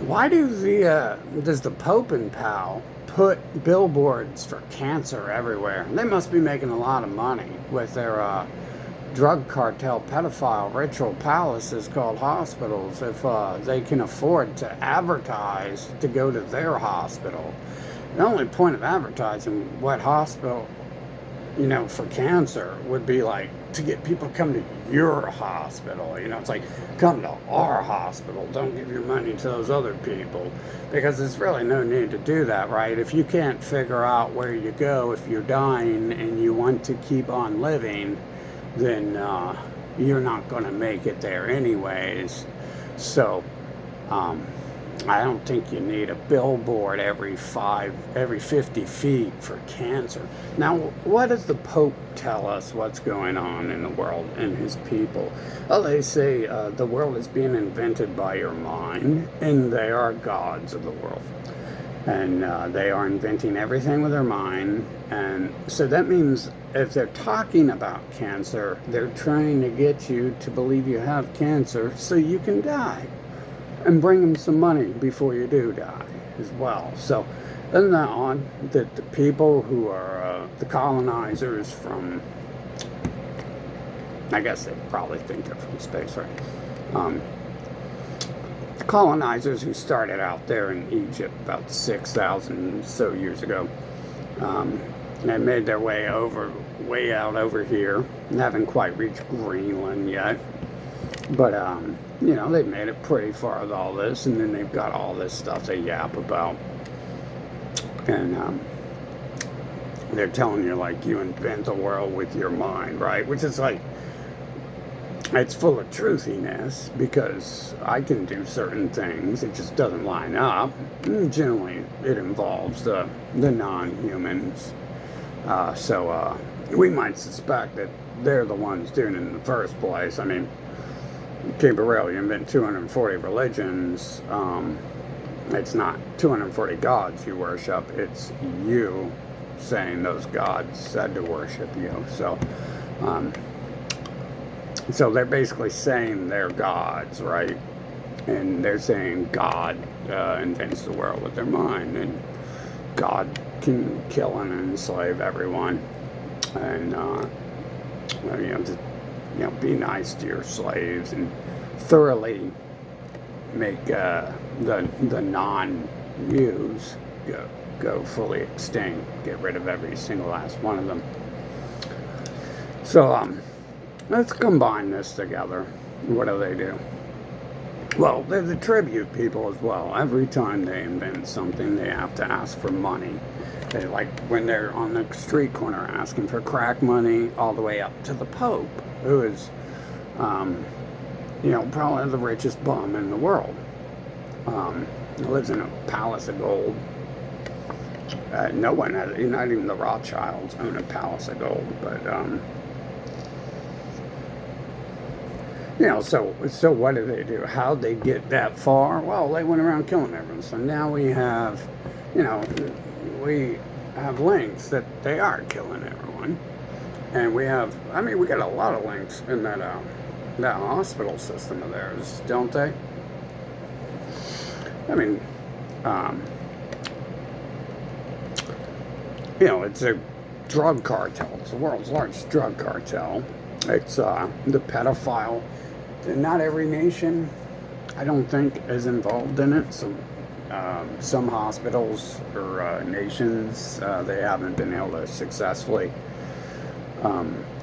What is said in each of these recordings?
Why does the Pope and Pal put billboards for cancer everywhere? They must be making a lot of money with their drug cartel pedophile ritual palaces called hospitals if they can afford to advertise to go to their hospital. The only point of advertising what hospital, for cancer would be like to get people to come to your hospital. It's like, come to our hospital. Don't give your money to those other people, because there's really no need to do that, right? If you can't figure out where you go if you're dying and you want to keep on living, then you're not going to make it there anyways. So, I don't think you need a billboard every 50 feet for cancer. Now, what does the Pope tell us what's going on in the world and his people? Well, they say the world is being invented by your mind, and they are gods of the world. And they are inventing everything with their mind. And so that means if they're talking about cancer, they're trying to get you to believe you have cancer so you can die, and bring them some money before you do die as well. So isn't that odd that the people who are the colonizers from, I guess they probably think they're from space, right? The colonizers who started out there in Egypt about 6,000 so years ago, they made their way out over here, and haven't quite reached Greenland yet. But, they've made it pretty far with all this, and then they've got all this stuff they yap about. And they're telling you, like, you invent the world with your mind, right? Which is like, it's full of truthiness, because I can do certain things. It just doesn't line up. And generally, it involves the non-humans. So we might suspect that they're the ones doing it in the first place. I mean, keep it real, you invent 240 religions, it's not 240 gods you worship, it's you saying those gods said to worship you. So they're basically saying they're gods, right? And they're saying God invents the world with their mind, and God can kill and enslave everyone, and be nice to your slaves and thoroughly make the non-Jews go fully extinct, get rid of every single last one of them. So let's combine this together. What do? Well, they're the tribute people as well. Every time they invent something, they have to ask for money. They, like when they're on the street corner asking for crack money, all the way up to the Pope, who is, probably the richest bum in the world. He lives in a palace of gold. No one has, not even the Rothschilds own a palace of gold, but, so what do? How'd they get that far? Well, they went around killing everyone. So now we have, we have links that they are killing everyone. And we got a lot of links in that hospital system of theirs, don't they? I mean, it's a drug cartel. It's the world's largest drug cartel. It's the pedophile. Not every nation, I don't think, is involved in it. So some hospitals or nations, they haven't been able to successfully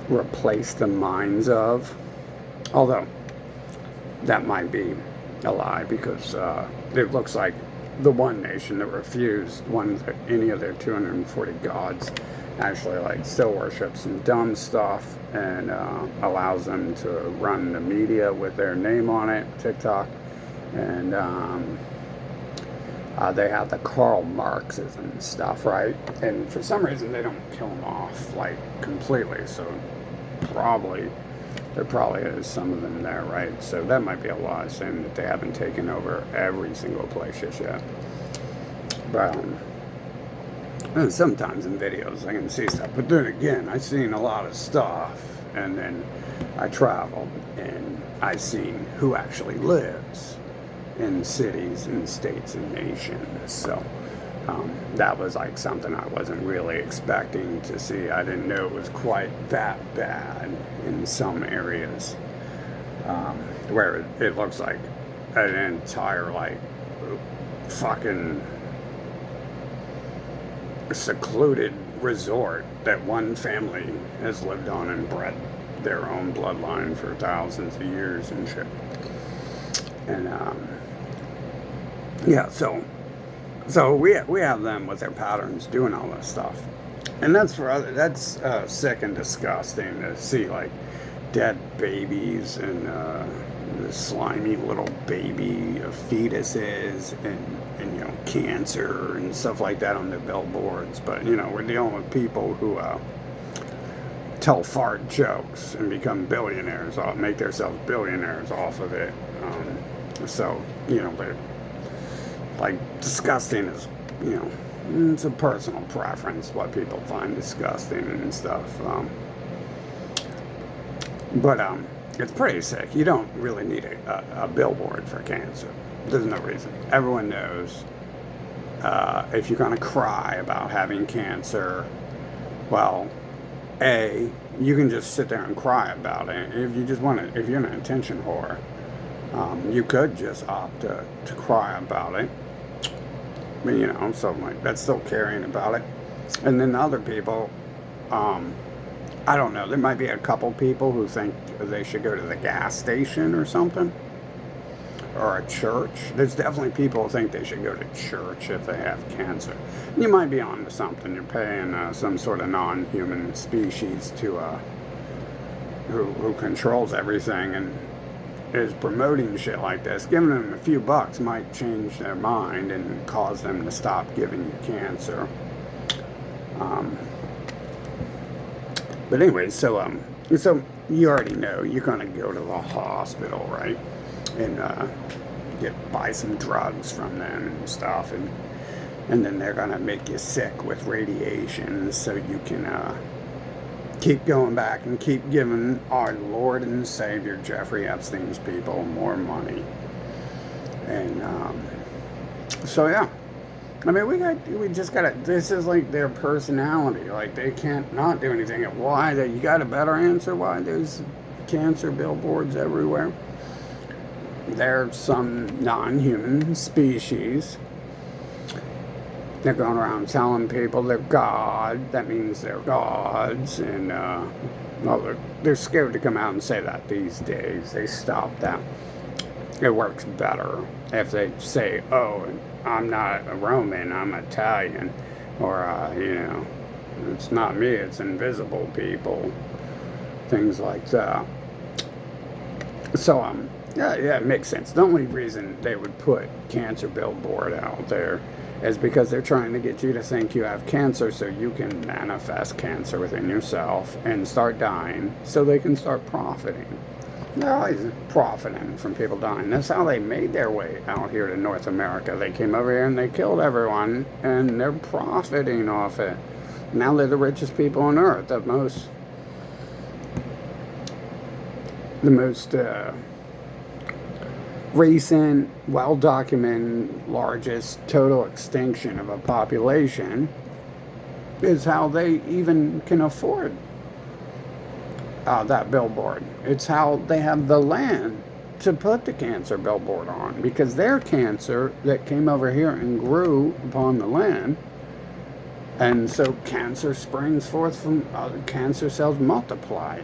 replace the minds of. Although that might be a lie, because it looks like the one nation that refused any of their 240 gods actually still worships some dumb stuff and allows them to run the media with their name on it, TikTok, and they have the Karl Marxism stuff, right? And for some reason they don't kill them off completely, so there probably is some of them there, right? So that might be a lie, saying that they haven't taken over every single place just yet. But and sometimes in videos I can see stuff, but then again, I've seen a lot of stuff, and then I traveled and I've seen who actually lives in cities and states and nations. So that was like something I wasn't really expecting to see. I didn't know it was quite that bad in some areas, where it looks like an entire like fucking secluded resort that one family has lived on and bred their own bloodline for thousands of years and shit. And yeah, so we have them with their patterns doing all this stuff, and that's sick and disgusting to see, like dead babies and the slimy little baby fetuses and you know, cancer and stuff like that on the billboards. But you know, we're dealing with people who tell fart jokes and become billionaires, make themselves billionaires off of it. So you know, they're like, disgusting is, you know, it's a personal preference what people find disgusting and stuff. But it's pretty sick. You don't really need a billboard for cancer. There's no reason. Everyone knows if you're going to cry about having cancer, well, A, you can just sit there and cry about it. If you just want to, if you're an attention whore, you could just opt to cry about it. But, you know, so like, that's still caring about it. And then other people, I don't know, there might be a couple people who think they should go to the gas station or something, or a church. There's definitely people who think they should go to church if they have cancer. And you might be onto something. You're paying some sort of non-human species to who controls everything and is promoting shit like this. Giving them a few bucks might change their mind and cause them to stop giving you cancer. But anyway, so you already know you're gonna go to the hospital, right? And buy some drugs from them and stuff, and then they're gonna make you sick with radiation so you can keep going back and keep giving our Lord and Savior Jeffrey Epstein's people more money. And so yeah, I mean, we just gotta, this is like their personality. Like, they can't not do anything. Why? You got a better answer why there's cancer billboards everywhere? They're some non-human species. They're going around telling people they're God. That means they're gods. And well, they're scared to come out and say that these days. They stopped that. It works better if they say, oh, I'm not a Roman, I'm Italian. Or, you know, it's not me, it's invisible people. Things like that. So, yeah, it makes sense. The only reason they would put cancer billboard out there is because they're trying to get you to think you have cancer so you can manifest cancer within yourself and start dying so they can start profiting. They're always profiting from people dying. That's how they made their way out here to North America. They came over here and they killed everyone, and they're profiting off it. Now they're the richest people on earth. The most recent, well-documented, largest total extinction of a population is how they even can afford that billboard. It's how they have the land to put the cancer billboard on, because their cancer that came over here and grew upon the land, and so cancer springs forth from cancer cells multiply.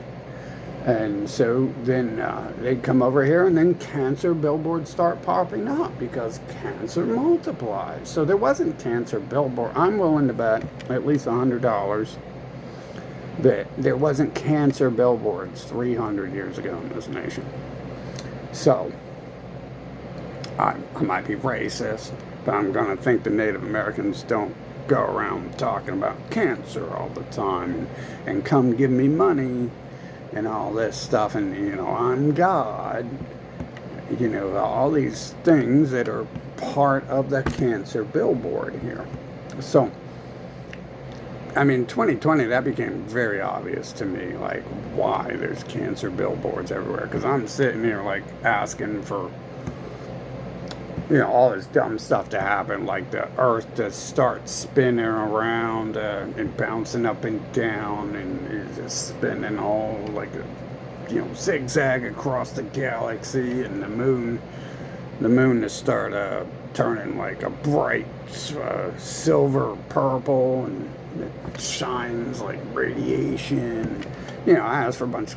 And so then they come over here, and then cancer billboards start popping up because cancer multiplies. So there wasn't cancer billboard. I'm willing to bet at least $100 that there wasn't cancer billboards 300 years ago in this nation. So I might be racist, but I'm going to think the Native Americans don't go around talking about cancer all the time and come give me money and all this stuff, and, you know, I'm God, you know, all these things that are part of the cancer billboard here. So, I mean, 2020, that became very obvious to me, like, why there's cancer billboards everywhere, because I'm sitting here, like, asking for all this dumb stuff to happen, like the earth to start spinning around and bouncing up and down, and it's just spinning all like a, zigzag across the galaxy, and the moon to start turning like a bright silver purple, and it shines like radiation. I asked for a bunch.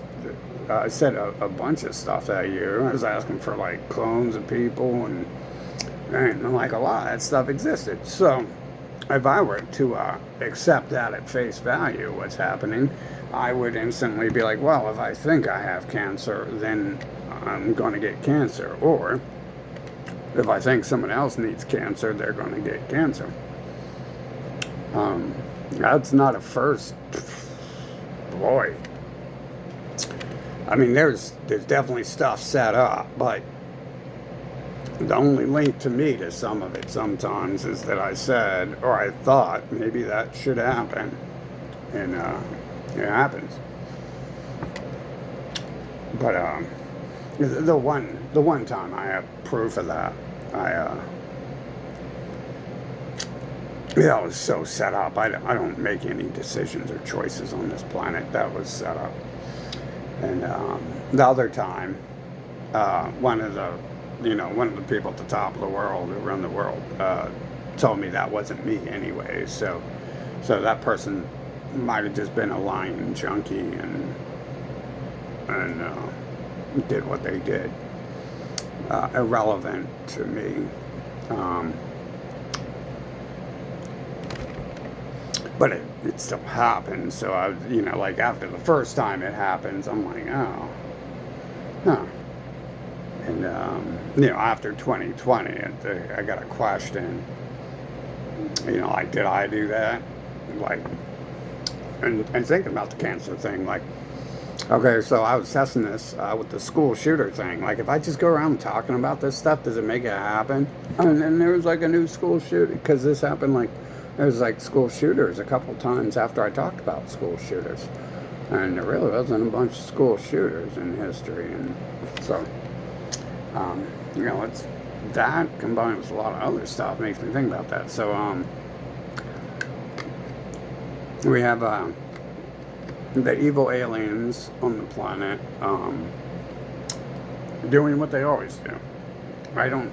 I said a bunch of stuff that year. I was asking for like clones of people, and like a lot of that stuff existed. So if I were to accept that at face value, what's happening, I would instantly be like, well, if I think I have cancer, then I'm going to get cancer. Or if I think someone else needs cancer, they're going to get cancer. That's not a first. Boy. I mean, there's definitely stuff set up, but the only link to me to some of it sometimes is that I said, or I thought, maybe that should happen. And it happens. But the one time I have proof of that, I was so set up. I don't make any decisions or choices on this planet. That was set up. And the other time, one of the people at the top of the world who run the world told me that wasn't me anyway. So that person might have just been a lying junkie and did what they did. Irrelevant to me. But it still happens. So I, like after the first time it happens, I'm like, oh, huh. And after 2020, I got a question. Like, did I do that? Like, and thinking about the cancer thing, like, okay, so I was testing this with the school shooter thing. Like, if I just go around talking about this stuff, does it make it happen? And then there was like a new school shooter, because this happened like. There was like school shooters a couple times after I talked about school shooters. And there really wasn't a bunch of school shooters in history. And so, it's that combined with a lot of other stuff makes me think about that. So, we have the evil aliens on the planet doing what they always do. I don't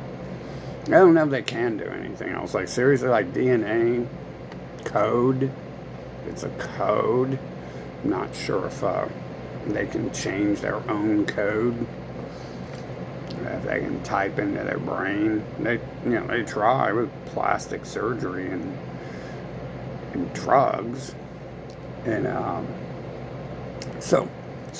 know if they can do anything else. Like, seriously, like DNA code. It's a code. I'm not sure if they can change their own code. If they can type into their brain. They try with plastic surgery and drugs. And so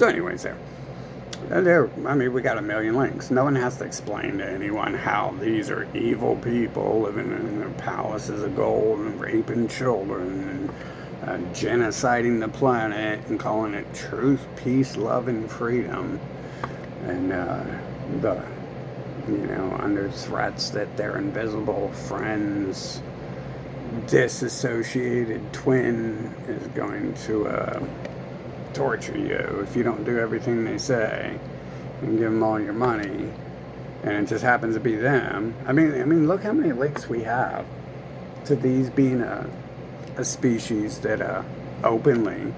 anyways, there. I mean, we got a million links. No one has to explain to anyone how these are evil people living in their palaces of gold and raping children and genociding the planet and calling it truth, peace, love, and freedom. And under threats that their invisible friends, disassociated twin is going to torture you if you don't do everything they say and give them all your money, and it just happens to be them. I mean, look how many links we have to these being a species that openly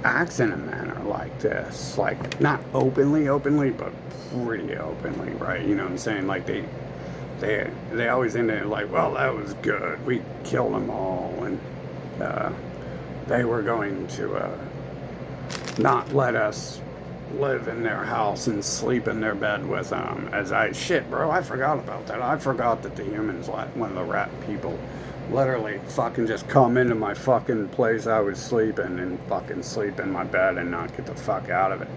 acts in a manner like this. Like, not openly, but pretty openly, right? You know what I'm saying? Like, they always end it like, well, that was good. We killed them all, and they were going to not let us live in their house and sleep in their bed with them. Shit, bro, I forgot about that. I forgot that the humans, one of the rat people, literally fucking just come into my fucking place I was sleeping and fucking sleep in my bed and not get the fuck out of it.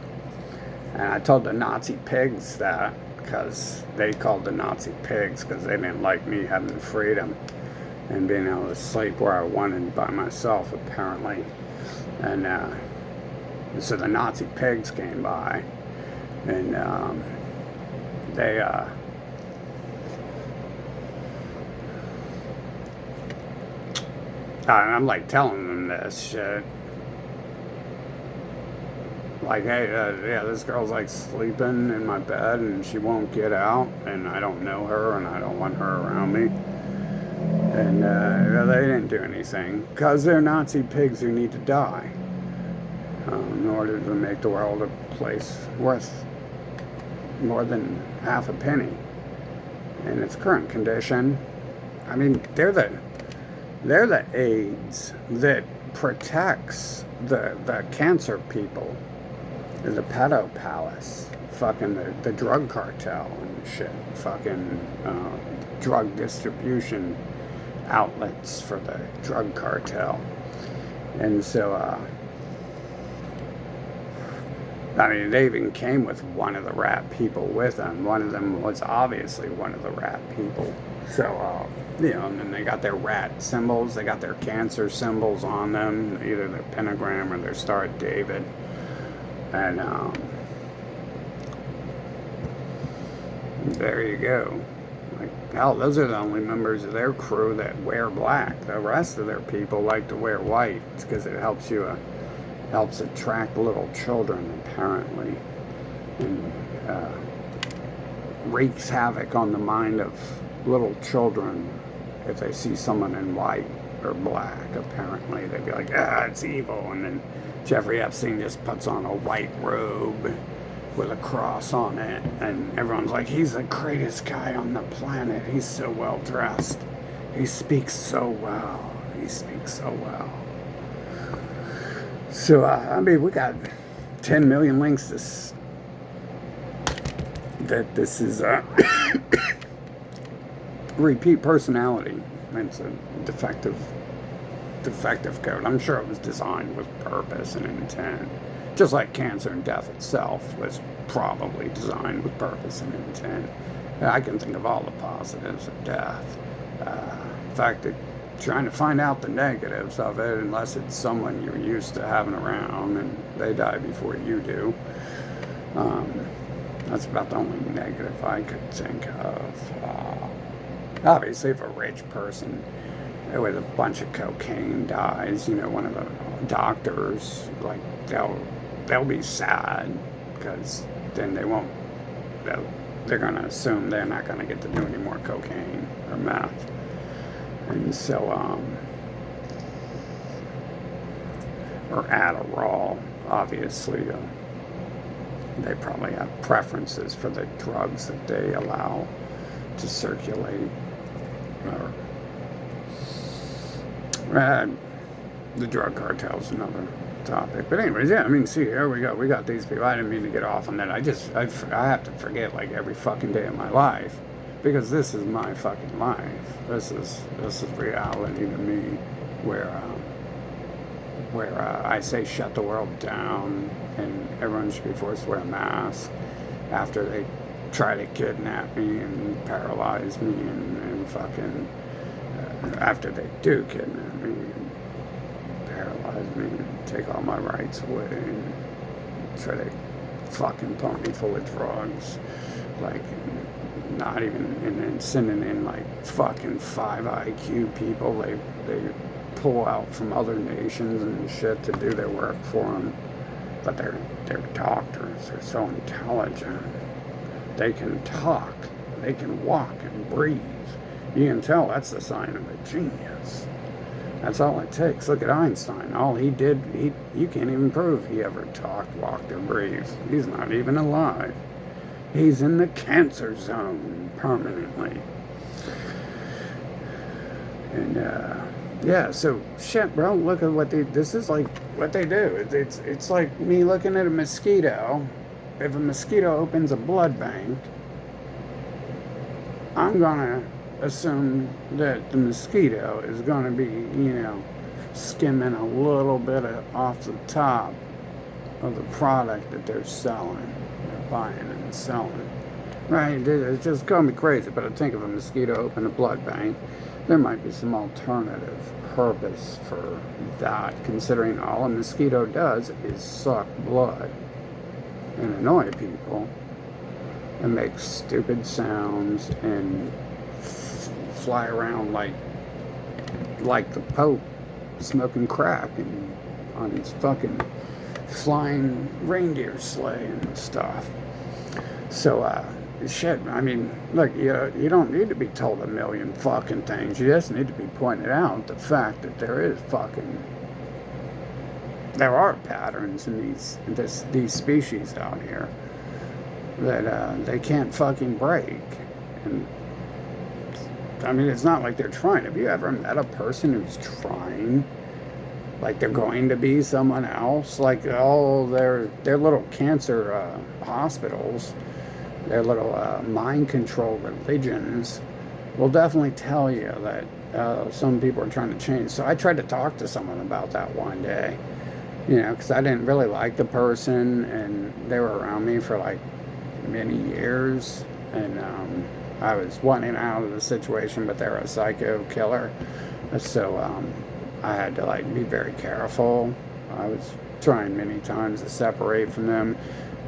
And I told the Nazi pigs that, because they called the Nazi pigs because they didn't like me having freedom and being able to sleep where I wanted by myself, apparently. And so the Nazi pigs came by, and they I'm like telling them this shit, Like, hey, yeah, this girl's like sleeping in my bed and she won't get out, and I don't know her and I don't want her around me. And they didn't do anything because they're Nazi pigs who need to die in order to make the world a place worth more than half a penny in its current condition. I mean, they're the AIDS that protects the cancer people, the pedo palace, fucking the drug cartel and shit, fucking drug distribution outlets for the drug cartel. And so, I mean, they even came with one of the rat people with them. One of them was obviously one of the rat people. So, and then they got their rat symbols, they got their cancer symbols on them, either their pentagram or their Star of David. And, there you go. Like, hell, those are the only members of their crew that wear black. The rest of their people like to wear white because it helps helps attract little children, apparently, and wreaks havoc on the mind of little children if they see someone in white or black. Apparently, they'd be like, it's evil. And then Jeffrey Epstein just puts on a white robe with a cross on it, and everyone's like, he's the greatest guy on the planet. He's so well dressed. He speaks so well. He speaks so well. So, I mean, we got 10 million links that this is repeat personality. It's a defective code. I'm sure it was designed with purpose and intent. Just like cancer and death itself was probably designed with purpose and intent. I can think of all the positives of death. In fact, trying to find out the negatives of it, unless it's someone you're used to having around and they die before you do. That's about the only negative I could think of. Obviously, if a rich person with a bunch of cocaine dies, one of the doctors, like, they'll be sad because then they're going to assume they're not going to get to do any more cocaine or meth. And so, or Adderall, obviously, they probably have preferences for the drugs that they allow to circulate. The drug cartel's another topic. But anyways, yeah, I mean, see, here we got these people. I didn't mean to get off on that. I have to forget, like, every fucking day of my life, because this is my fucking life. This is reality to me, where I say shut the world down and everyone should be forced to wear a mask after they try to kidnap me and paralyze me and fucking after they do kidnap me and paralyze me and take all my rights away and try to fucking pump me full of drugs, like, not even, and then sending in like fucking 5 IQ people they pull out from other nations and shit to do their work for them. But they're doctors. They're so intelligent. They can talk. They can walk and breathe. You can tell that's the sign of a genius. That's all it takes. Look at Einstein. All he did, you can't even prove he ever talked, walked, or breathed. He's not even alive. He's in the cancer zone permanently. And, yeah, so, shit, bro, look at this is like what they do. It's like me looking at a mosquito. If a mosquito opens a blood bank, I'm gonna assume that the mosquito is gonna be, skimming a little bit off the top of the product that they're selling. They're buying and selling. Right? It's just gonna be crazy, but I think if a mosquito opened a blood bank, there might be some alternative purpose for that, considering all a mosquito does is suck blood and annoy people and make stupid sounds and fly around like the Pope smoking crack and on his fucking flying reindeer sleigh and stuff. So, shit, I mean, look, you don't need to be told a million fucking things. You just need to be pointed out the fact that there are patterns in these species out here that they can't fucking break. And I mean, it's not like they're trying. Have you ever met a person who's trying? Like they're going to be someone else? Like all their little cancer hospitals, their little mind control religions will definitely tell you that some people are trying to change. So I tried to talk to someone about that one day, because I didn't really like the person, and they were around me for like many years, and I was wanting out of the situation, but they're a psycho killer, so I had to like be very careful. I was trying many times to separate from them,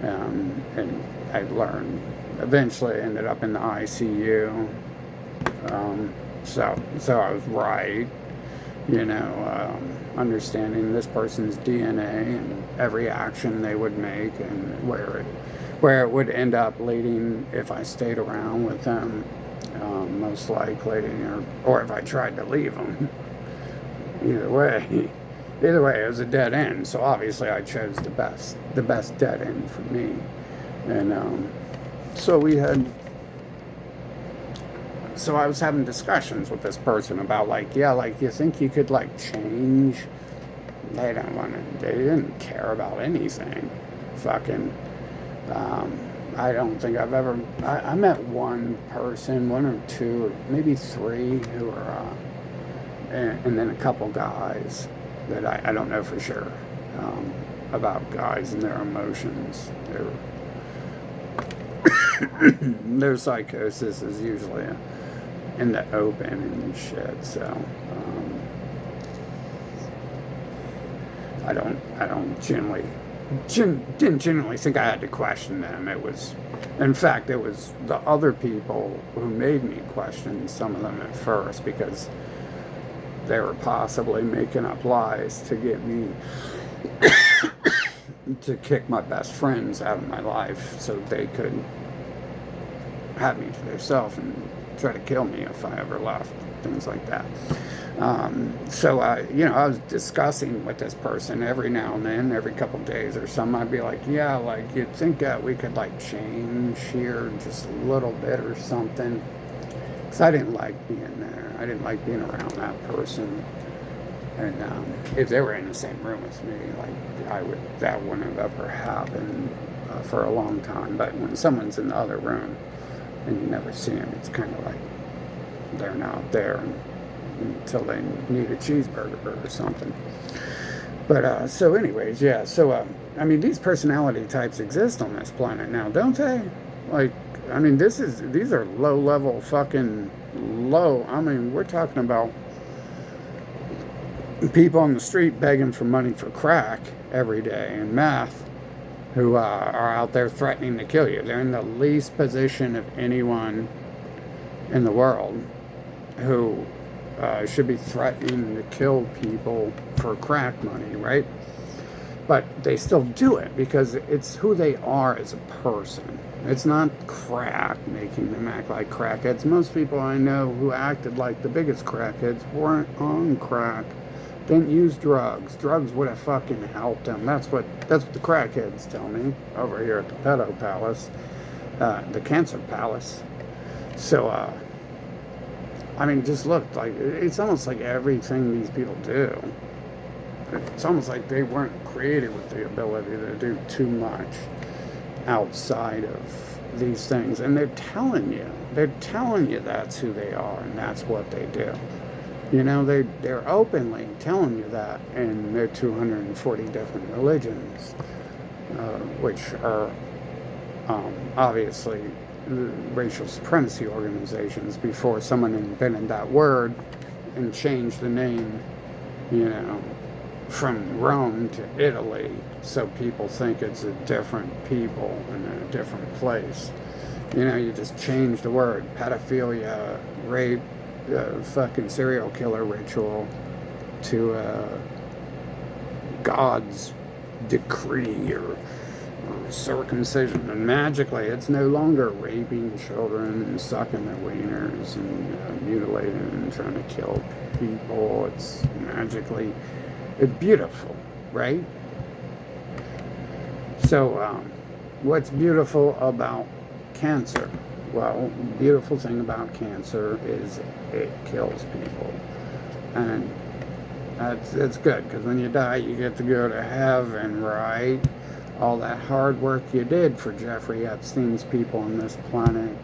and I learned. Eventually, ended up in the ICU. So I was right, understanding this person's DNA and every action they would make, and where it would end up leading if I stayed around with them, most likely, or if I tried to leave them. Either way, it was a dead end. So obviously, I chose the best dead end for me, and so I was having discussions with this person about you think you could change? They didn't care about anything. Fucking, I don't think I've ever, I met one person, one or two, or maybe three who were, and then a couple guys that I don't know for sure, about guys and their emotions. Their psychosis is usually in the open and shit. So I don't didn't generally think I had to question them. In fact, it was the other people who made me question some of them at first, because they were possibly making up lies to get me to kick my best friends out of my life so they could have me to themselves and try to kill me if I ever left, things like that. I was discussing with this person every now and then, every couple of days or something. I'd be like, yeah, you'd think that we could change here just a little bit or something. Because I didn't like being there. I didn't like being around that person. And if they were in the same room with me, that wouldn't have ever happened for a long time. But when someone's in the other room and you never see them, it's kind of like they're not there until they need a cheeseburger or something. But so anyways, yeah. So these personality types exist on this planet now, don't they? These are low level fucking low. We're talking about people on the street begging for money for crack every day and meth, who are out there threatening to kill you. They're in the least position of anyone in the world who should be threatening to kill people for crack money, right? But they still do it because it's who they are as a person. It's not crack making them act like crackheads. Most people I know who acted like the biggest crackheads weren't on crack. Didn't use drugs. Drugs would have fucking helped them. That's what the crackheads tell me over here at the pedo palace, the cancer palace. So, just look, it's almost like everything these people do. It's almost like they weren't created with the ability to do too much outside of these things. And they're telling you that's who they are and that's what they do. They're openly telling you that in their 240 different religions, which are obviously racial supremacy organizations before someone invented that word and changed the name, from Rome to Italy, so people think it's a different people in a different place. You just change the word. Pedophilia, rape, fucking serial killer ritual to God's decree or circumcision, and magically it's no longer raping children and sucking their wieners and mutilating and trying to kill people. It's magically, it's beautiful, right? So what's beautiful about cancer? Well, the beautiful thing about cancer is it kills people, and it's good, because when you die you get to go to heaven, right? All that hard work you did for Jeffrey Epstein's people on this planet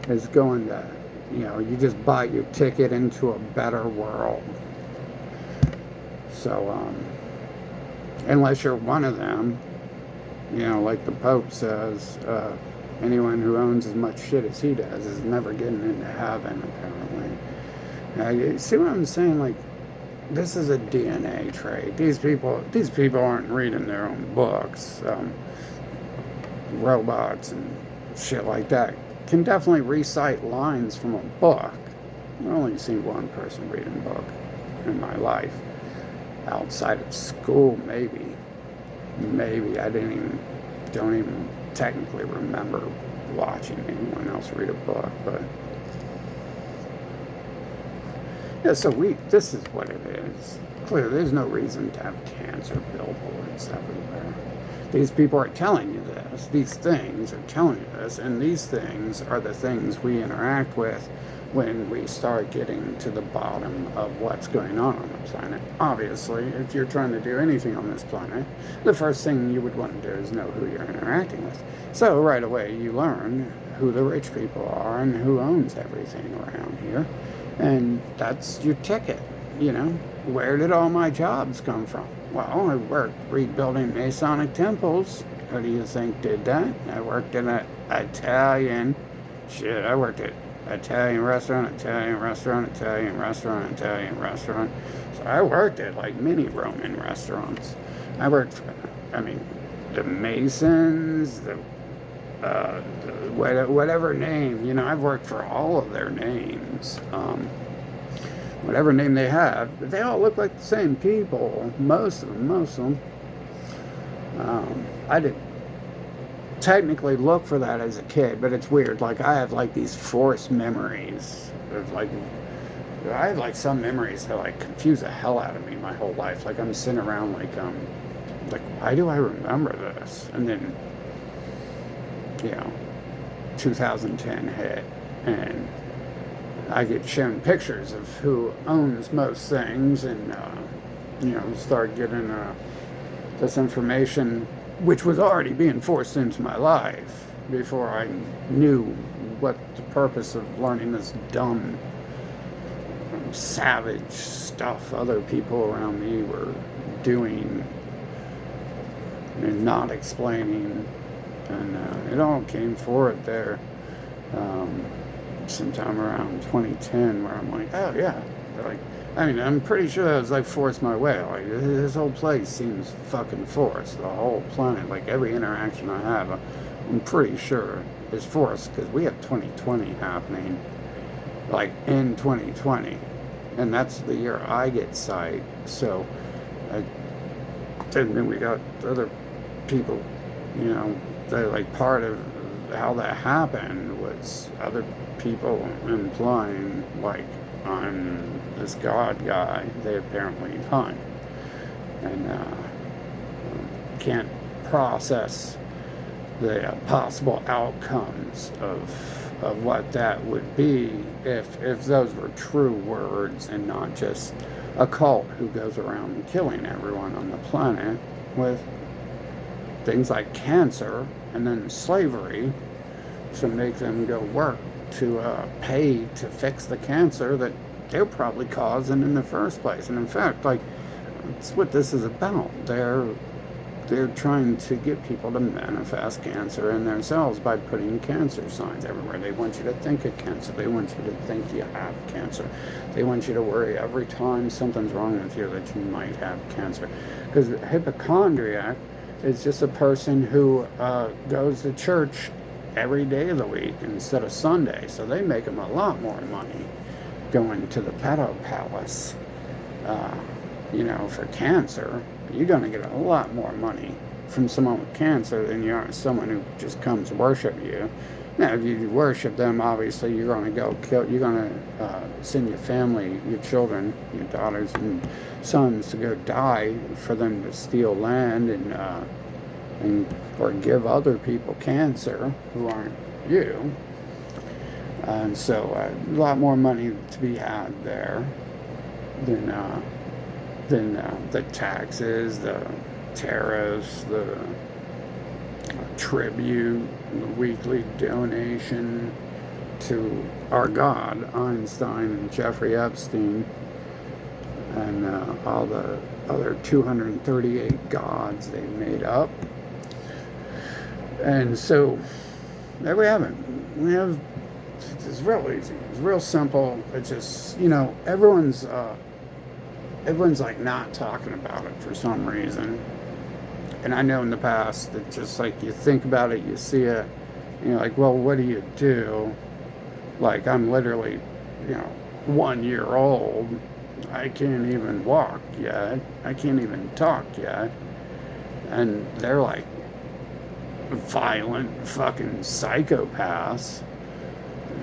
is going to, you just bought your ticket into a better world. So unless you're one of them, like the Pope says, anyone who owns as much shit as he does is never getting into heaven, apparently. You see what I'm saying? Like, this is a DNA trait. These people aren't reading their own books. Robots and shit like that can definitely recite lines from a book. I've only seen one person reading a book in my life. Outside of school, maybe. I don't even technically remember watching anyone else read a book, but yeah, so this is what it is. Clearly, there's no reason to have cancer billboards everywhere. These people are telling you this. These things are telling you this, and these things are the things we interact with when we start getting to the bottom of what's going on the planet. Obviously, if you're trying to do anything on this planet, the first thing you would want to do is know who you're interacting with. So right away, you learn who the rich people are and who owns everything around here. And that's your ticket, Where did all my jobs come from? Well, I worked rebuilding Masonic temples. Who do you think did that? I worked in I worked at Italian restaurant. So I worked at like mini Roman restaurants. I worked for, the Masons, whatever name, I've worked for all of their names, whatever name they have. They all look like the same people, most of them. I didn't technically look for that as a kid, but it's weird. Like, I have like these forced memories of I have like some memories that like confuse the hell out of me my whole life. Like, I'm sitting around like why do I remember this? And then 2010 hit, and I get shown pictures of who owns most things, and start getting this information, which was already being forced into my life before I knew what the purpose of learning this dumb, savage stuff other people around me were doing and not explaining. And it all came forward there sometime around 2010, where I'm like, oh yeah, I'm pretty sure that was like forced my way. Like, this whole place seems fucking forced. The whole planet, like every interaction I have, I'm pretty sure is forced, because we have 2020 happening, like in 2020, and that's the year I get sight. So I didn't mean we got other people, that like part of how that happened was other people implying like I'm this God guy they apparently hunt, and can't process the possible outcomes of what that would be if those were true words and not just a cult who goes around killing everyone on the planet with things like cancer and then slavery to make them go work to pay to fix the cancer that they're probably causing in the first place. And in fact, like, that's what this is about. They're trying to get people to manifest cancer in themselves by putting cancer signs everywhere. They want you to think of cancer. They want you to think you have cancer. They want you to worry every time something's wrong with you that you might have cancer. Because a hypochondriac is just a person who goes to church every day of the week instead of Sunday. So they make them a lot more money going to the pedo palace, for cancer. you're going to get a lot more money from someone with cancer than you are someone who just comes to worship you. Now, if you worship them, obviously you're going to go kill. You're going to send your family, your children, your daughters and sons to go die for them to steal land and or give other people cancer who aren't you. And so a lot more money to be had there than the taxes, the tariffs, the tribute, the weekly donation to our God, Einstein and Jeffrey Epstein, and all the other 238 gods they made up. And so there we have it. We have, it's real easy. It's real simple. It's just, everyone's like not talking about it for some reason. And I know in the past that just like you think about it, you see it, and you're like, well, what do you do? Like, I'm literally, 1 year old. I can't even walk yet. I can't even talk yet. And they're like violent fucking psychopaths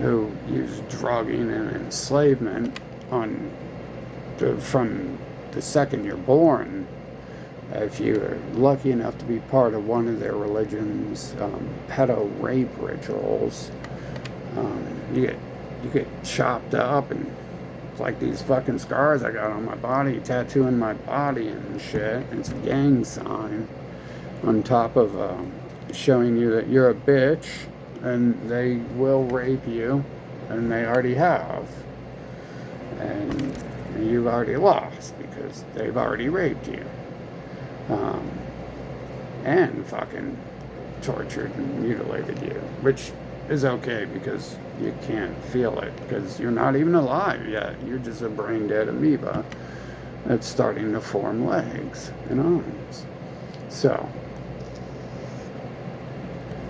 who use drugging and enslavement from the second you're born. If you're lucky enough to be part of one of their religion's pedo rape rituals, you get chopped up, and it's like these fucking scars I got on my body, tattooing my body and shit. It's a gang sign on top of showing you that you're a bitch and they will rape you, and they already have, and you've already lost because they've already raped you. And fucking tortured and mutilated you, which is okay because you can't feel it because you're not even alive yet. You're just a brain dead amoeba that's starting to form legs and arms. So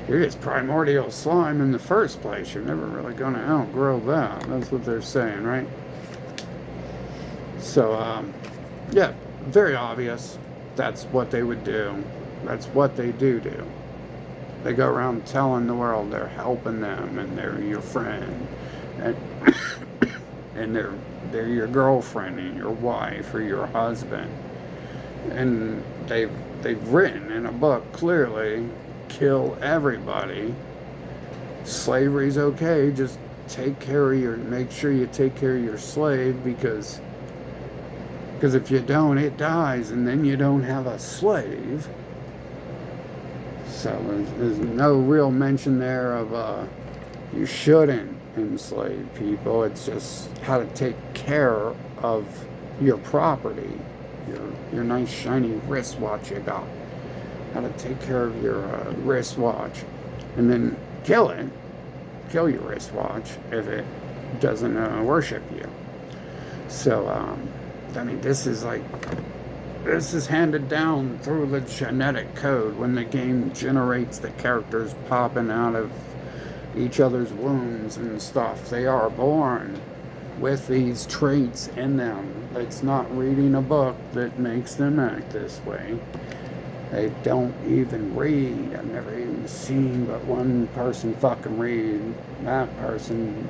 you're just primordial slime in the first place. You're never really going to outgrow that. That's what they're saying, right? So yeah, very obvious. That's what they would do. That's what they do. They go around telling the world they're helping them and they're your friend, and they're your girlfriend and your wife or your husband. And they've written in a book clearly, kill everybody. Slavery's okay. Just make sure you take care of your slave, because if you don't, it dies, and then you don't have a slave. So there's no real mention there of you shouldn't enslave people. It's just how to take care of your property, your nice shiny wristwatch you got. How to take care of your wristwatch, and then kill your wristwatch if it doesn't worship you. So I mean, this is handed down through the genetic code. When the game generates the characters popping out of each other's wombs and stuff, they are born with these traits in them. It's not reading a book that makes them act this way. They don't even read. I've never even seen but one person fucking read. That person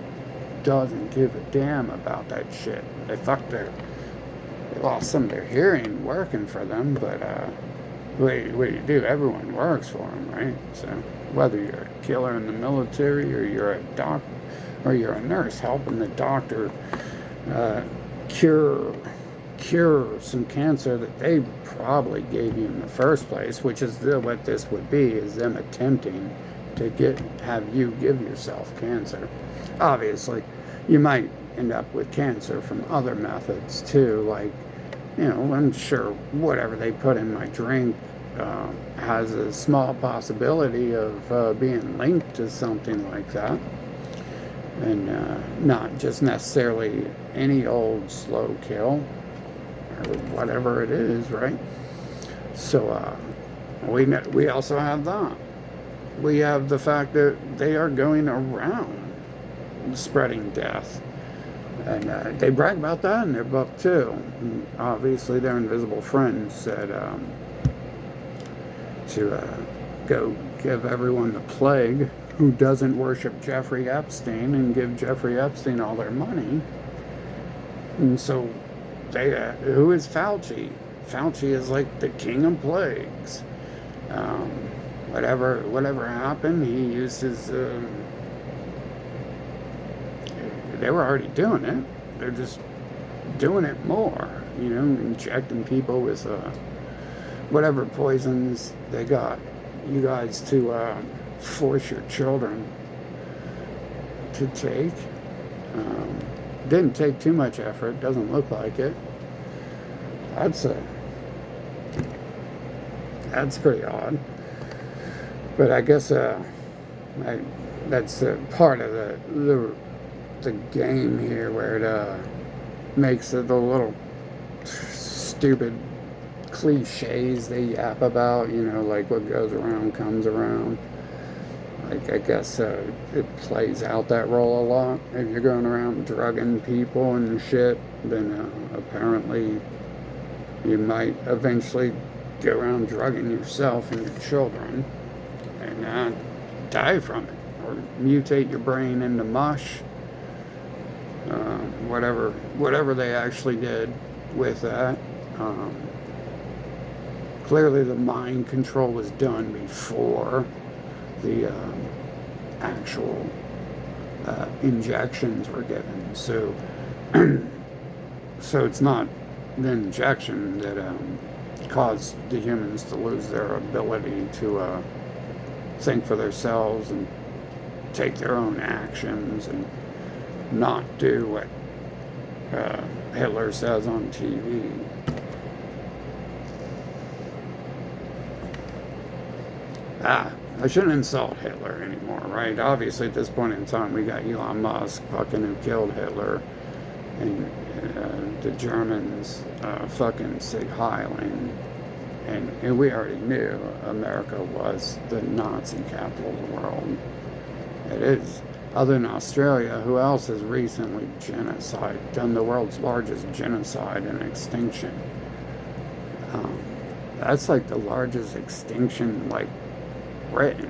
doesn't give a damn about that shit. They lost some of their hearing working for them, but what do you do? Everyone works for them, right? So whether you're a killer in the military, or you're a doctor, or you're a nurse helping the doctor cure some cancer that they probably gave you in the first place, which is what this would be, is them attempting to have you give yourself cancer. Obviously, you might end up with cancer from other methods too, like, I'm sure whatever they put in my drink has a small possibility of being linked to something like that, and not just necessarily any old slow kill or whatever it is, right? So we also have that. We have the fact that they are going around spreading death And they brag about that in their book too. And obviously, their invisible friend said to go give everyone the plague who doesn't worship Jeffrey Epstein and give Jeffrey Epstein all their money. And so, they who is Fauci? Fauci is like the king of plagues. Um, whatever happened, he used his. They were already doing it. They're just doing it more. You know, injecting people with whatever poisons they got you guys to force your children to take. Didn't take too much effort. Doesn't look like it. That's pretty odd. But I guess that's part of the game here, where it makes the little stupid cliches they yap about, you know, like what goes around comes around. Like, I guess it plays out that role a lot. If you're going around drugging people and shit, then apparently you might eventually go around drugging yourself and your children and die from it, or mutate your brain into mush. Whatever they actually did with that. Clearly the mind control was done before the actual injections were given. So it's not the injection that caused the humans to lose their ability to think for themselves and take their own actions and not do what Hitler says on TV. I shouldn't insult Hitler anymore, right? Obviously, at this point in time, we got Elon Musk, fucking, who killed Hitler, and the Germans, fucking Sig Heiling, and we already knew America was the Nazi capital of the world. It is. Other than Australia, who else has recently done the world's largest genocide and extinction? That's like the largest extinction, like, Britain,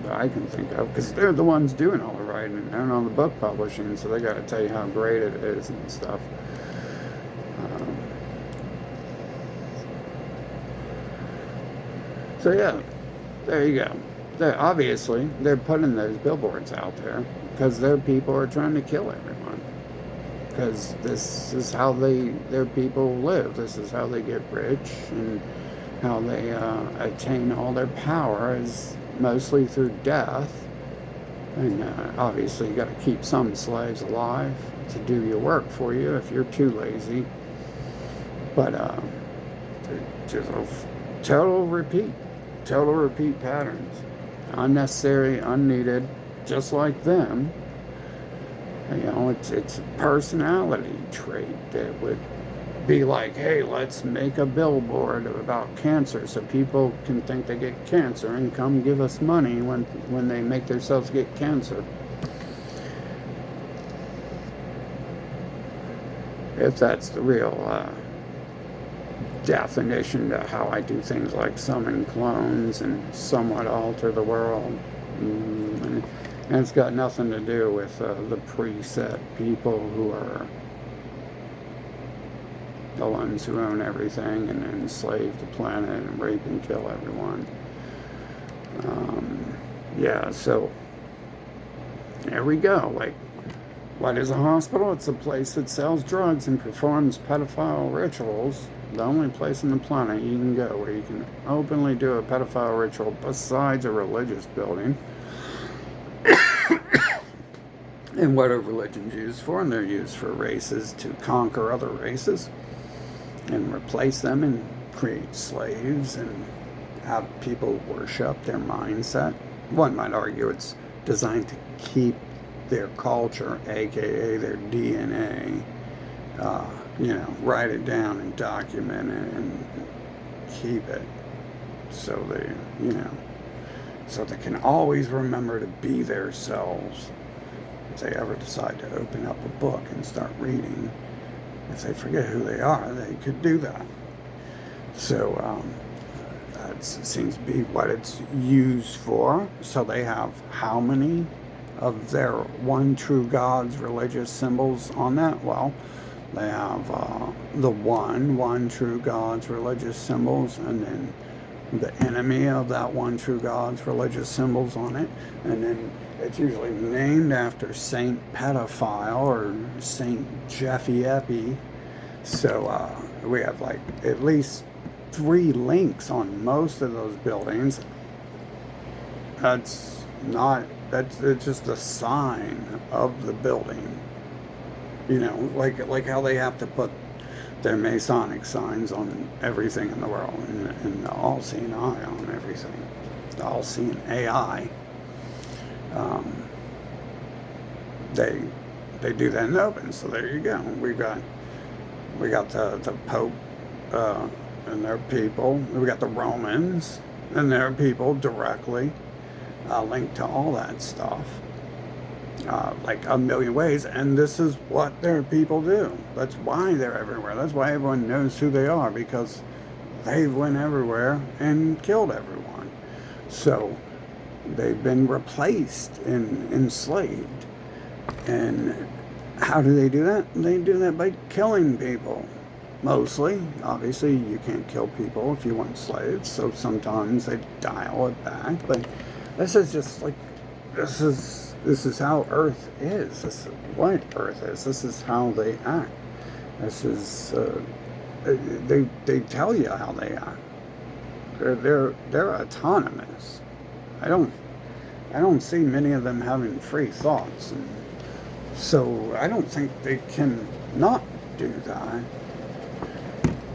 that I can think of, because they're the ones doing all the writing and all the book publishing, so they got to tell you how great it is and stuff. So yeah, there you go. Obviously, they're putting those billboards out there because their people are trying to kill everyone. Because this is how their people live. This is how they get rich, and how they attain all their power is mostly through death. And obviously, you got to keep some slaves alive to do your work for you if you're too lazy. But just total repeat patterns. Unnecessary, unneeded, just like them. You know, it's a personality trait that would be like, hey, let's make a billboard about cancer so people can think they get cancer and come give us money when they make themselves get cancer. If that's the real definition to how I do things like summon clones and somewhat alter the world. And it's got nothing to do with the preset people who are the ones who own everything and enslave the planet and rape and kill everyone. Yeah, so there we go. Like, what is a hospital? It's a place that sells drugs and performs pedophile rituals. The only place on the planet you can go where you can openly do a pedophile ritual besides a religious building. And what are religions used for? And they're used for races to conquer other races and replace them and create slaves and have people worship their mindset. One might argue it's designed to keep their culture, aka their DNA, write it down and document it and keep it so they can always remember to be themselves if they ever decide to open up a book and start reading, if they forget who they are, they could do that. So that seems to be what it's used for. So they have how many of their one true God's religious symbols on that? Well, they have the one true God's religious symbols, and then the enemy of that one true God's religious symbols on it, and then it's usually named after Saint Pedophile or Saint Jeffy Epi. So we have like at least 3 links on most of those buildings. It's just a sign of the building. You know, like how they have to put their Masonic signs on everything in the world, and the all-seeing eye on everything, the all-seeing AI. They do that in open. So there you go. We got the Pope and their people. We got the Romans and their people directly linked to all that stuff. Like a million ways, and this is what their people do. That's why they're everywhere. That's why everyone knows who they are, because they went everywhere and killed everyone. So they've been replaced and enslaved. And how do they do that? They do that by killing people. Mostly. Obviously, you can't kill people if you want slaves, so sometimes they dial it back. But this is just like, this is how Earth is. This is what Earth is. This is how they act. This is they tell you how they act. They're autonomous. I don't see many of them having free thoughts, and so I don't think they can not do that.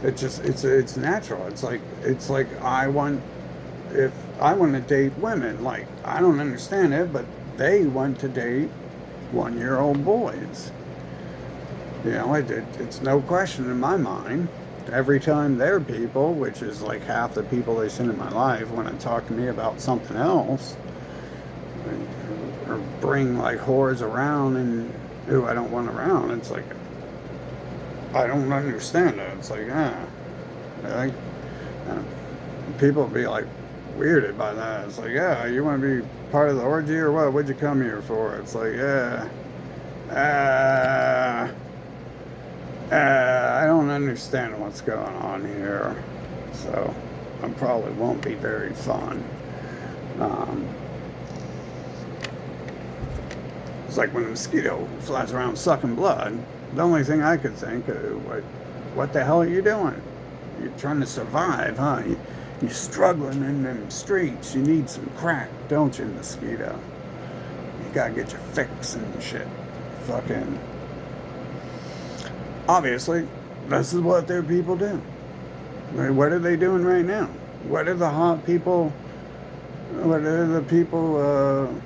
It's natural. It's like if I want to date women, like, I don't understand it, but they want to date 1-year-old boys. You know, it's no question in my mind. Every time their people, which is like half the people they send in my life, want to talk to me about something else, or bring like whores around and who I don't want around, it's like, I don't understand it. It's like, people be like weirded by that. It's like, yeah, you want to be part of the orgy or what? What'd you come here for? It's like, I don't understand what's going on here. So I probably won't be very fun. It's like when a mosquito flies around sucking blood. The only thing I could think of, what the hell are you doing? You're trying to survive, huh? You're struggling in them streets. You need some crack, don't you, mosquito? You gotta get your fix and shit. Fucking. Obviously, this is what their people do. What are they doing right now? What are the hot people? What are the people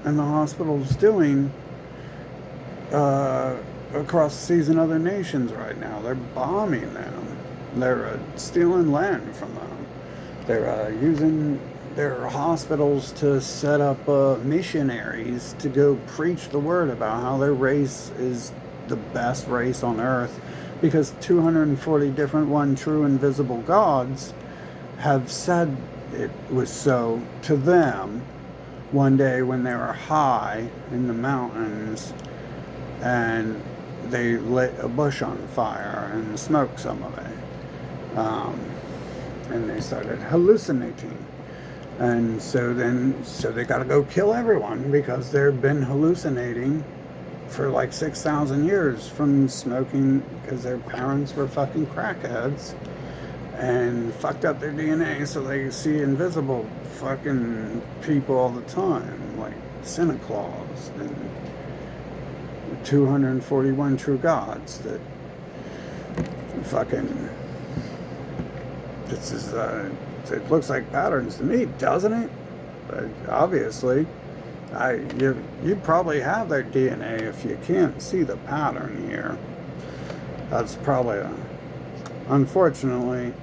in the hospitals doing across the seas in other nations right now? They're bombing them. They're stealing land from them. They're using their hospitals to set up missionaries to go preach the word about how their race is the best race on earth, because 240 different one true invisible gods have said it was so to them one day when they were high in the mountains and they lit a bush on fire and smoked some of it. And they started hallucinating. And so they got to go kill everyone because they've been hallucinating for like 6,000 years from smoking, because their parents were fucking crackheads and fucked up their DNA so they see invisible fucking people all the time, like Santa Claus and 241 true gods that fucking. This is it looks like patterns to me, doesn't it? Obviously, you probably have their DNA if you can't see the pattern here. That's probably unfortunately,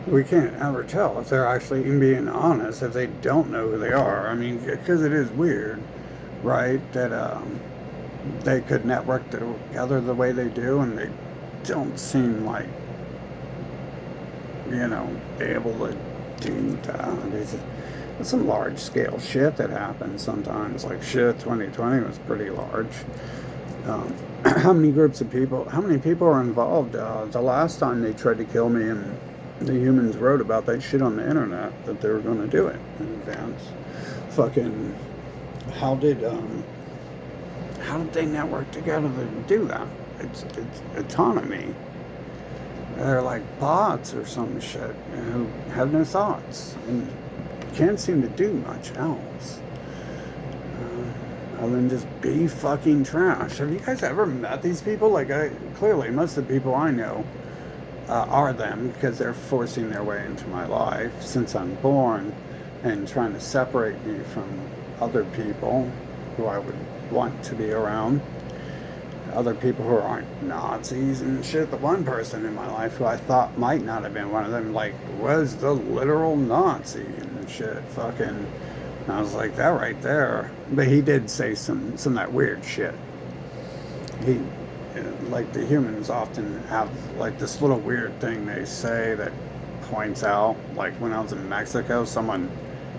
we can't ever tell if they're actually being honest, if they don't know who they are. I mean, because it is weird, right? That they could network together the way they do, and they don't seem like, able to do that. There's some large scale shit that happens sometimes. Like shit, 2020 was pretty large. How many people are involved? The last time they tried to kill me, and the humans wrote about that shit on the internet that they were going to do it in advance. Fucking, how did they network together to do that? It's autonomy. They're like bots or some shit who have no thoughts and can't seem to do much else other than just be fucking trash. Have you guys ever met these people? Like, clearly most of the people I know are them, because they're forcing their way into my life since I'm born and trying to separate me from other people who I would want to be around. Other people who aren't Nazis and shit. The one person in my life who I thought might not have been one of them, like, was the literal Nazi and shit. Fucking, and I was like, that right there. But he did say some of that weird shit. He, like, the humans often have, like, this little weird thing they say that points out, like, when I was in Mexico, someone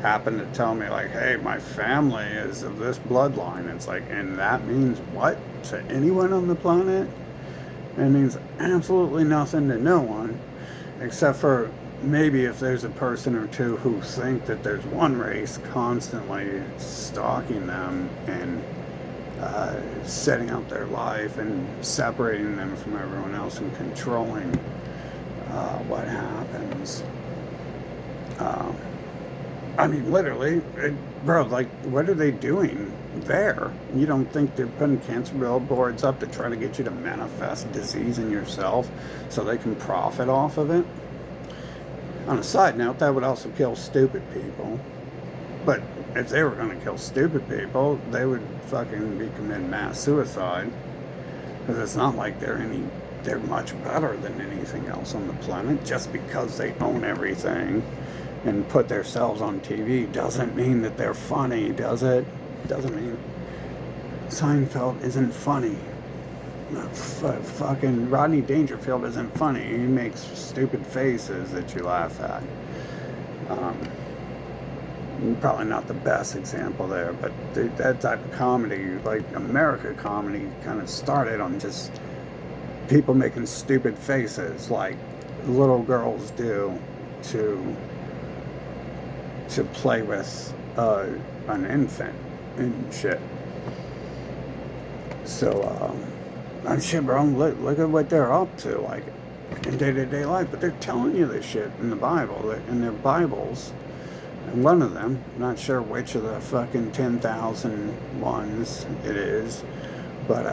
happened to tell me, like, hey, my family is of this bloodline. It's like, and that means what to anyone on the planet? It means absolutely nothing to no one, except for maybe if there's a person or two who think that there's one race constantly stalking them and setting up their life and separating them from everyone else and controlling what happens. I mean, literally, bro, like, what are they doing there? You don't think they're putting cancer billboards up to try to get you to manifest disease in yourself so they can profit off of it? On a side note, that would also kill stupid people. But if they were going to kill stupid people, they would fucking be committing mass suicide. Because it's not like they're much better than anything else on the planet. Just because they own everything and put themselves on TV doesn't mean that they're funny, does it? Doesn't mean Seinfeld isn't funny. Fucking Rodney Dangerfield isn't funny. He makes stupid faces that you laugh at. Probably not the best example there, but that type of comedy, like America comedy, kind of started on just people making stupid faces like little girls do to play with an infant and shit. So, shit, bro, look at what they're up to, like, in day-to-day life. But they're telling you this shit in the Bible, in their Bibles. And one of them, not sure which of the fucking 10,000 ones it is, but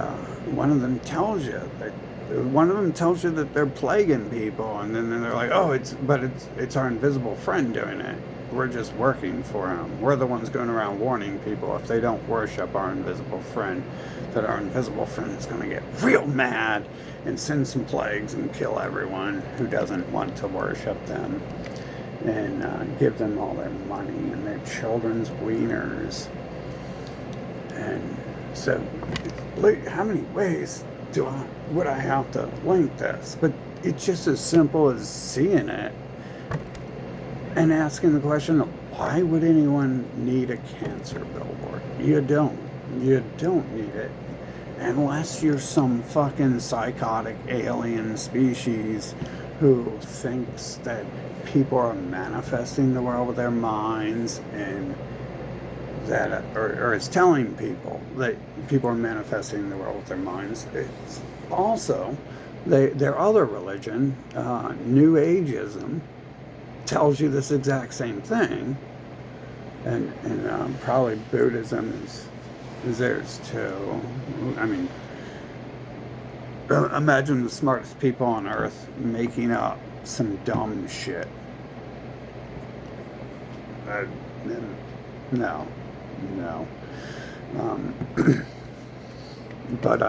one of them tells you that they're plaguing people, and then they're like, oh, it's our invisible friend doing it. We're just working for him. We're the ones going around warning people if they don't worship our invisible friend, that our invisible friend is going to get real mad and send some plagues and kill everyone who doesn't want to worship them, and give them all their money and their children's wieners. And so, look, how many ways would I have to link this? But it's just as simple as seeing it and asking the question, why would anyone need a cancer billboard? You don't need it unless you're some fucking psychotic alien species who thinks that people are manifesting the world with their minds, and that, or is telling people that people are manifesting the world with their minds. It's also their other religion, New Ageism, tells you this exact same thing, and probably Buddhism is theirs too. I mean, imagine the smartest people on earth making up some dumb shit. No. But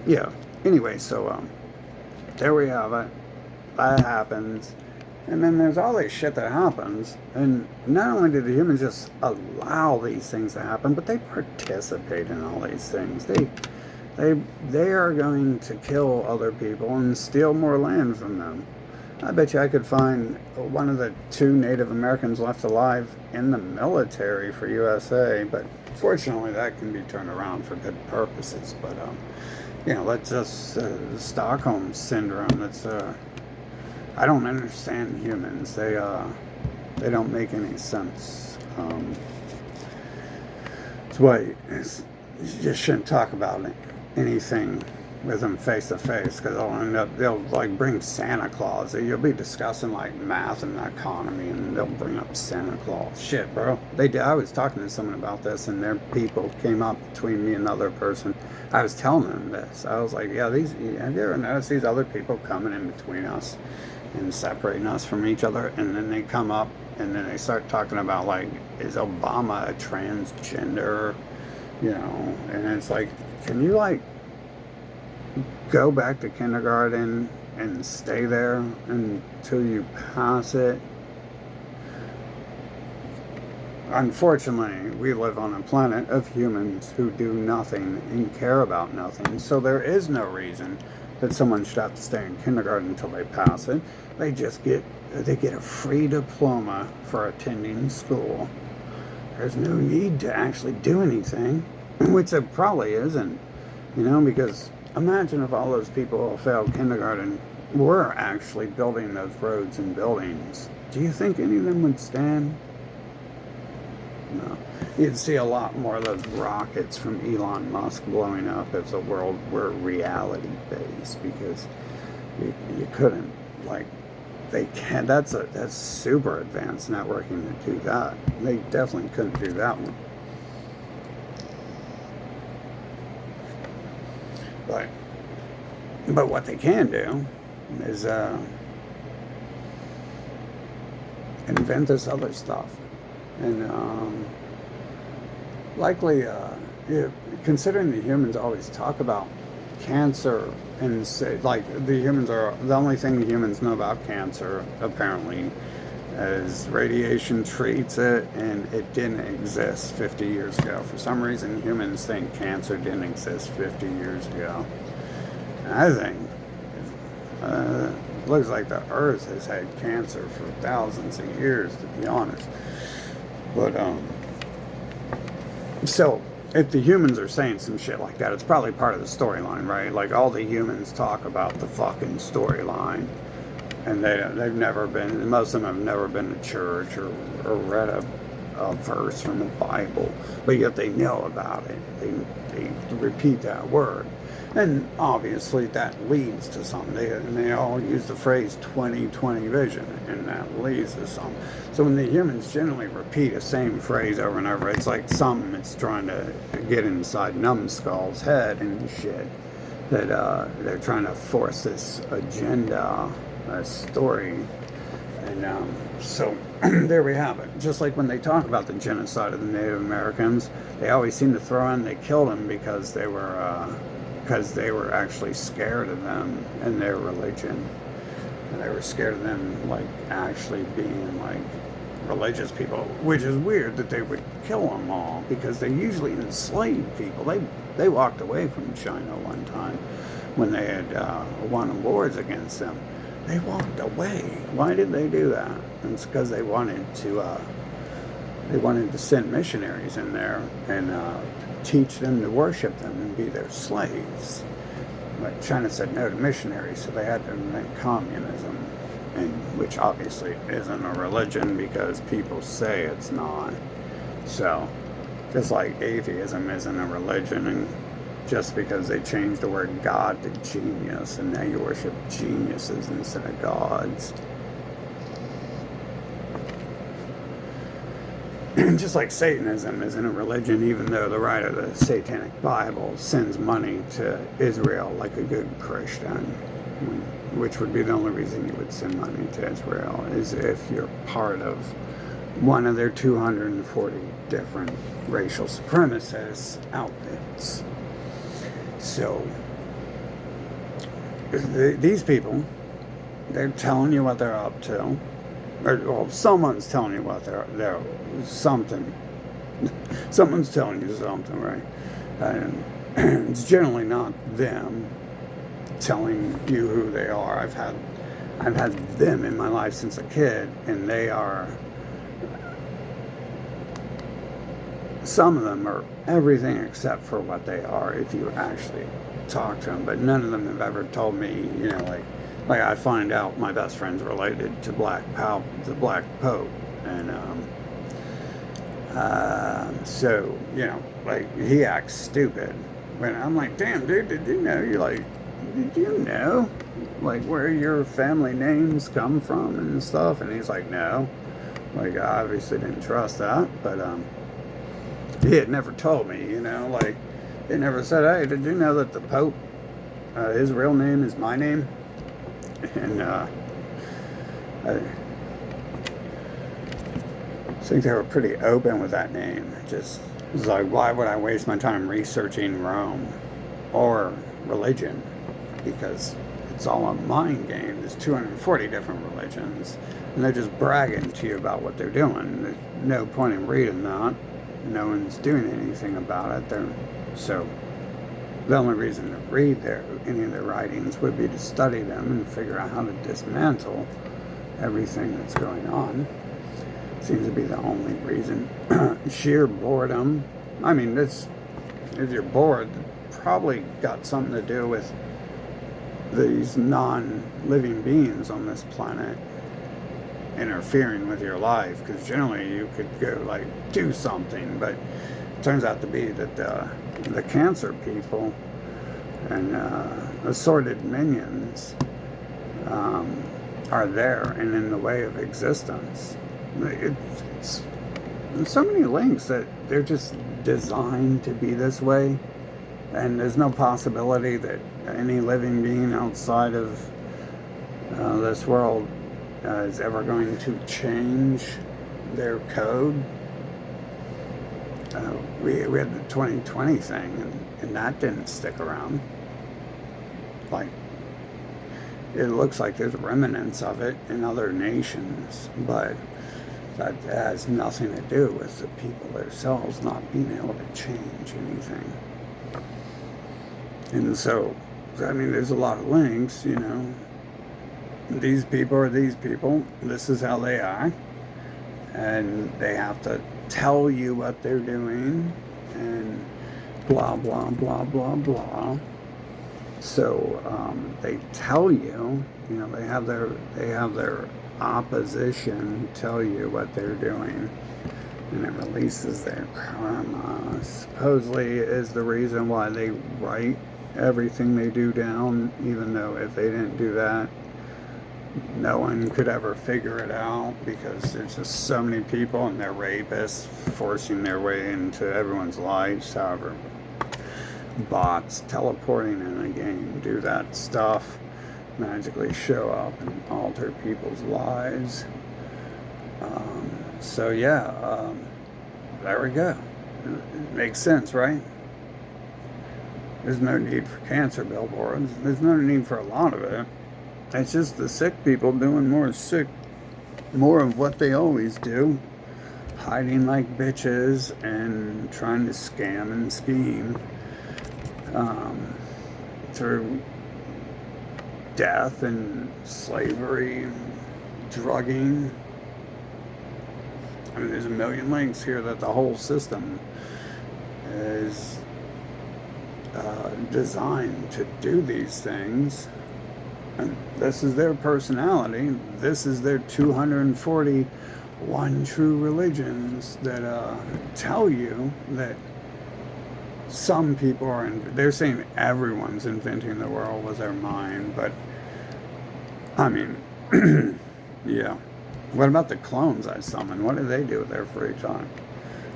yeah. Anyway, so there we have it. That happens. And then there's all this shit that happens, and not only do the humans just allow these things to happen, but they participate in all these things. They they are going to kill other people and steal more land from them. I bet you I could find one of the two Native Americans left alive in the military for USA, but fortunately that can be turned around for good purposes. But that's just Stockholm syndrome. That's I don't understand humans. They don't make any sense. It's why you just shouldn't talk about anything with them face to face, because they'll like bring Santa Claus. You'll be discussing like math and the economy, and they'll bring up Santa Claus. Shit, bro. They did. I was talking to someone about this, and their people came up between me and another person. I was telling them this. I was like, have you ever noticed these other people coming in between us and separating us from each other? And then they come up and then they start talking about, like, is Obama a transgender? And it's like, can you like go back to kindergarten and stay there until you pass it? Unfortunately, we live on a planet of humans who do nothing and care about nothing. So there is no reason that someone should have to stay in kindergarten until they pass it. They get a free diploma for attending school. There's no need to actually do anything, which there probably isn't, because imagine if all those people who failed kindergarten were actually building those roads and buildings. Do you think any of them would stand? No. You'd see a lot more of those rockets from Elon Musk blowing up if the world were reality-based, because you couldn't, like, they can't. That's super advanced networking to do that. They definitely couldn't do that one. But what they can do is invent this other stuff, and likely, considering the humans always talk about cancer and say, like, the only thing the humans know about cancer apparently is radiation treats it, and it didn't exist 50 years ago. For some reason, humans think cancer didn't exist 50 years ago. And I think it looks like the Earth has had cancer for thousands of years, to be honest. But so if the humans are saying some shit like that, it's probably part of the storyline, right? Like, all the humans talk about the fucking storyline, and they've never been, most of them have never been to church or read a verse from the Bible, but yet they know about it. They repeat that word, and obviously that leads to something. They all use the phrase 20/20 vision, and that leads to something. So when the humans generally repeat the same phrase over and over, it's like something that's trying to get inside numbskull's head and shit, that they're trying to force this agenda, a story. And so there we have it. Just like when they talk about the genocide of the Native Americans, they always seem to throw in they killed them because they were actually scared of them and their religion. And they were scared of them, like, actually being like religious people, which is weird that they would kill them all, because they usually enslaved people. They walked away from China one time when they had won wars against them. They walked away. Why did they do that? It's because they wanted to send missionaries in there and teach them to worship them and be their slaves. But China said no to missionaries, so they had to invent communism, and which obviously isn't a religion because people say it's not. So, just like atheism isn't a religion, and just because they changed the word God to genius, and now you worship geniuses instead of gods. Just like Satanism isn't a religion, even though the writer of the Satanic Bible sends money to Israel like a good Christian, which would be the only reason you would send money to Israel, is if you're part of one of their 240 different racial supremacist outfits. So, these people, they're telling you what they're up to. Well, someone's telling you what they're something. Someone's telling you something, right? And It's generally not them telling you who they are. I've had them in my life since a kid, and they are, some of them are everything except for what they are if you actually talk to them. But none of them have ever told me, like I find out my best friend's related to the Black Pope, and so like he acts stupid. When I'm like, damn, dude, did you know? You're like, did you know, like, where your family names come from and stuff? And he's like, no. Like, I obviously didn't trust that, but he had never told me, like, he never said, hey, did you know that the Pope, his real name is my name? And I think they were pretty open with that name. It was like, why would I waste my time researching Rome or religion? Because it's all a mind game. There's 240 different religions, and they're just bragging to you about what they're doing. There's no point in reading that. No one's doing anything about it. So the only reason to read any of their writings would be to study them and figure out how to dismantle everything that's going on. Seems to be the only reason. Sheer boredom. I mean, if you're bored, it probably got something to do with these non-living beings on this planet interfering with your life, because generally you could go like do something, but it turns out to be that the cancer people and assorted minions are there and in the way of existence. It's so many links that they're just designed to be this way, and there's no possibility that any living being outside of this world is ever going to change their code. We had the 2020 thing, and that didn't stick around. Like, it looks like there's remnants of it in other nations, but that has nothing to do with the people themselves not being able to change anything. And so, I mean, there's a lot of links, These people are these people. This is how they act. And they have to tell you what they're doing. And blah, blah, blah, blah, blah. So they tell you, they have their opposition tell you what they're doing, and it releases their karma. Supposedly is the reason why they write everything they do down, even though if they didn't do that, no one could ever figure it out, because there's just so many people and they're rapists forcing their way into everyone's lives. However, bots teleporting in a game do that stuff, magically show up and alter people's lives. So yeah, there we go. It makes sense, right? There's no need for cancer billboards. There's no need for a lot of it. It's just the sick people doing more of what they always do, hiding like bitches and trying to scam and scheme through death and slavery, drugging. I mean, there's a million links here that the whole system is designed to do these things. And this is their personality. This is their 241 true religions that tell you that some people are, they're saying everyone's inventing the world with their mind, but I mean, yeah. What about the clones I summon? What do they do with their free time?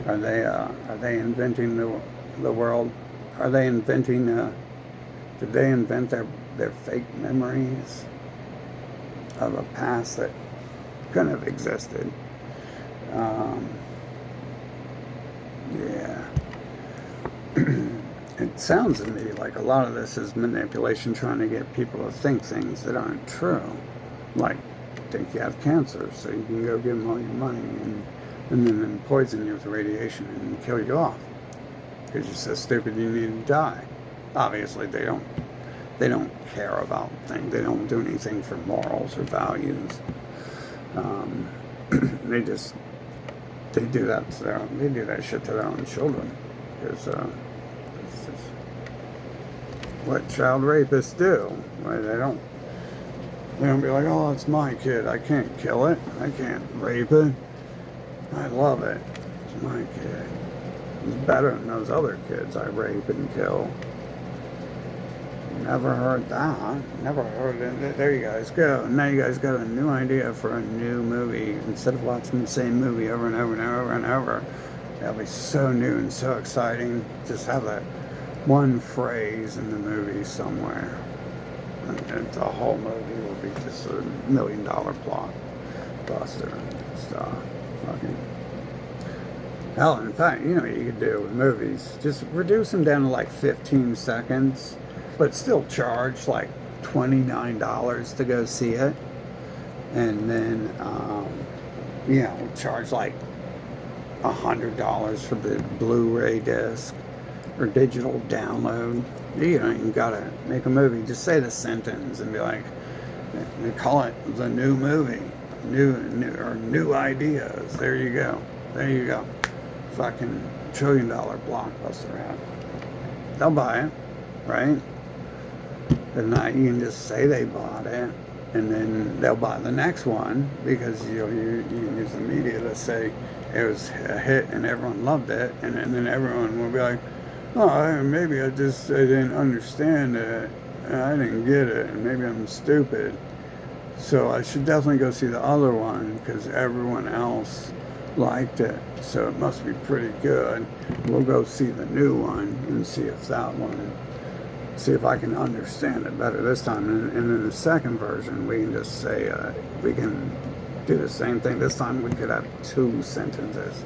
Are they inventing the world? Are they inventing, did they invent their fake memories of a past that couldn't have existed? Yeah. It sounds to me like a lot of this is manipulation, trying to get people to think things that aren't true. Like, think you have cancer, so you can go give them all your money and then poison you with radiation and kill you off. because you're so stupid you need to die. Obviously, they don't care about things. They don't do anything for morals or values. Um, they do that to they do that shit to their own children, because it's just what child rapists do. Right? They don't be like, oh, it's my kid. I can't kill it. I can't rape it. I love it. It's my kid. It's better than those other kids I rape and kill. Never heard that. Never heard it. There you guys go. Now you guys got a new idea for a new movie. Instead of watching the same movie over and over and over and over, that'll be so new and so exciting. Just have that one phrase in the movie somewhere. And the whole movie will be just $1 million plot buster and stuff. Fucking hell, in fact, you know what you could do with movies? Just reduce them down to like 15 seconds, but still charge like $29 to go see it. And then, you know, charge like $100 for the Blu-ray disc or digital download. You don't even gotta make a movie. Just say the sentence and be like, they call it the new movie, new ideas. There you go. There you go. Fucking $1 trillion blockbuster ad. They'll buy it, right? If not, you can just say they bought it, and then they'll buy the next one, because you can use the media to say it was a hit and everyone loved it, and then everyone will be like, oh, maybe I didn't understand it, and I didn't get it, and maybe I'm stupid. So I should definitely go see the other one, because everyone else liked it, so it must be pretty good. We'll go see the new one and see if I can understand it better this time. And in the second version, we can just say, we can do the same thing. This time we could have 2 sentences.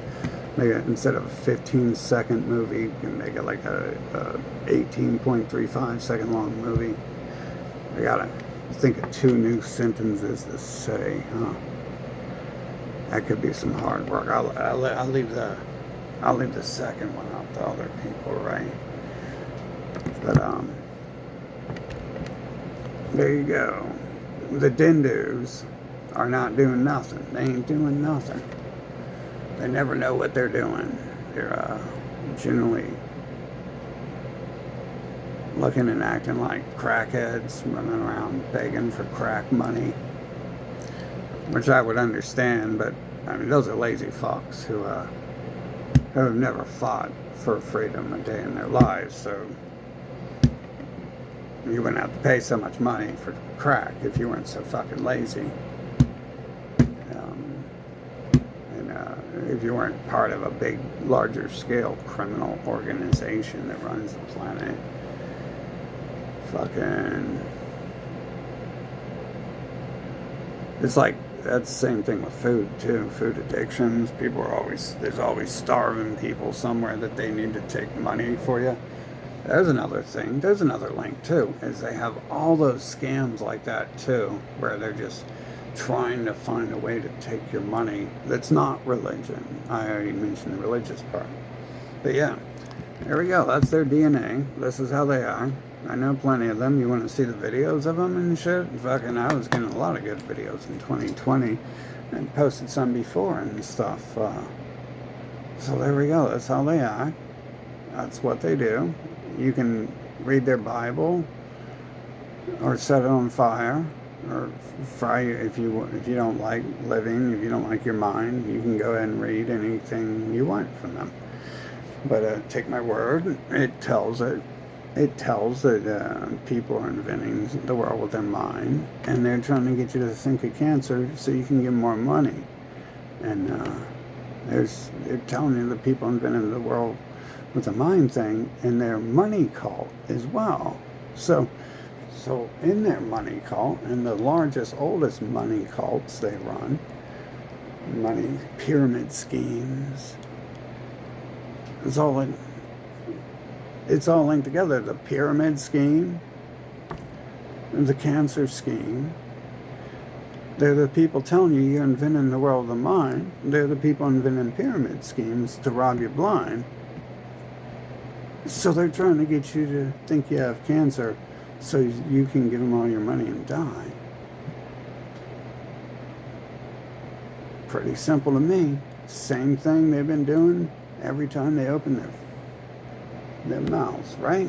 Make it, instead of a 15-second movie, you can make it like a 18.35 second long movie. I gotta think of 2 new sentences to say, huh? That could be some hard work. I'll leave the second one up to other people, right? But there you go. The Dindus are not doing nothing. They ain't doing nothing. They never know what they're doing. They're generally looking and acting like crackheads, running around begging for crack money, which I would understand, but I mean, those are lazy fucks who have never fought for freedom a day in their lives, so you wouldn't have to pay so much money for crack if you weren't so fucking lazy. If you weren't part of a big, larger scale criminal organization that runs the planet. Fucking... It's like, that's the same thing with food, too. Food addictions. People are there's always starving people somewhere that they need to take money for you. There's another thing. There's another link, too, is they have all those scams like that, too, where they're just trying to find a way to take your money that's not religion. I already mentioned the religious part. But yeah, there we go. That's their DNA. This is how they are. I know plenty of them. You want to see the videos of them and shit? Fucking, I was getting a lot of good videos in 2020 and posted some before and stuff. So there we go. That's how they are. That's what they do. You can read their Bible or set it on fire. Or fry, if you don't like living, if you don't like your mind, you can go ahead and read anything you want from them. But take my word, it tells that people are inventing the world with their mind, and they're trying to get you to think of cancer so you can give more money. And they're telling you that people invented the world with the mind thing in their money cult as well. So in their money cult, and the largest, oldest money cults they run, money pyramid schemes, it's all linked together. The pyramid scheme, and the cancer scheme. They're the people telling you you're inventing the world of the mind. They're the people inventing pyramid schemes to rob you blind. So they're trying to get you to think you have cancer so you can give them all your money and die. Pretty simple to me. Same thing they've been doing every time they open their mouths, right?